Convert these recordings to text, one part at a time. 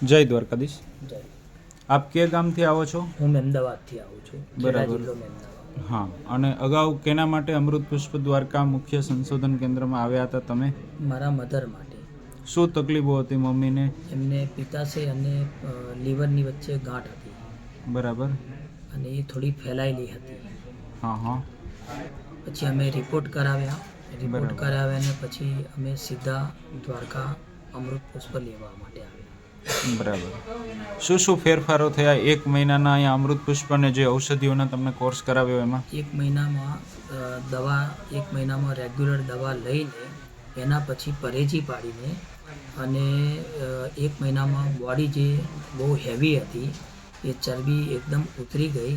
જય દ્વારકાધીશ. જય. આપ કે ગામથી આવો છો? હું મહેમદાવાદથી આવું છું. બરાબર. જિલ્લો મહેમદાવાદ. હા, અને અગાઉ કેના માટે અમૃત પુષ્પ દ્વારકા મુખ્ય સંશોધન કેન્દ્રમાં આવ્યા હતા તમે? મારા મધર માટે. શું તકલીફો હતી મમ્મીને? એમને પિત્તાશય અને લીવરની વચ્ચે ગાંઠ હતી બરાબર. અને એ થોડી ફેલાયેલી હતી. હા હા. પછી અમે રિપોર્ટ કરાવ્યા બરાબર. અને પછી અમે સીધા દ્વારકા અમૃત પુષ્પ લેવા માટે આવ્યા. બરાબર. શું શું ફેરફારો થયા એક મહિનાના અહીંયા અમૃત પુષ્પ અને જે ઔષધિઓના તમને કોર્સ કરાવ્યો એમાં? એક મહિનામાં રેગ્યુલર દવા લઈને એના પછી પરેજી પાડીને અને એક મહિનામાં બોડી જે બહુ હેવી હતી એ ચરબી એકદમ ઉતરી ગઈ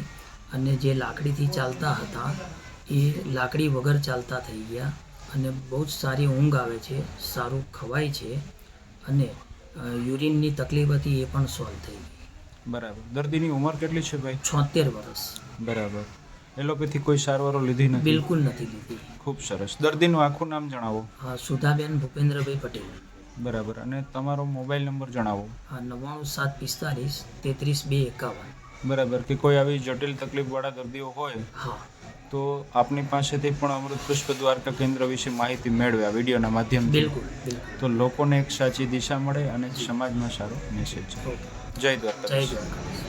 અને જે લાકડીથી ચાલતા હતા એ લાકડી વગર ચાલતા થઈ ગયા અને બહુ જ સારી ઊંઘ આવે છે, સારું ખવાય છે અને યુરિનની તકલીફ હતી એ પણ સોલ્વ થઈ ગઈ. બરાબર. દર્દીની ઉંમર કેટલી છે ભાઈ? 76 વર્ષ. બરાબર. એલોપેથી કોઈ સારવારો લીધી નથી? બિલકુલ નથી લીધી. ખૂબ સરસ. દર્દીનું આખું નામ જણાવો. સુધાબેન ભૂપેન્દ્રભાઈ પટેલ. બરાબર. અને તમારો મોબાઈલ નંબર જણાવો. 99 745 33 251. બરાબર. કે કોઈ આવી જટિલ તકલીફવાળા દર્દીઓ હોય હા, તો આપની પાસેથી પણ અમૃત પુષ્પ દ્વારકા કેન્દ્ર વિશે માહિતી મેળવ્યા વિડીયોના માધ્યમથી. બિલકુલ બિલકુલ. તો લોકોને એક સાચી દિશા મળે અને સમાજમાં સારો મેસેજ છે. ઓકે. જય દ્વારકા. જય દ્વારકા.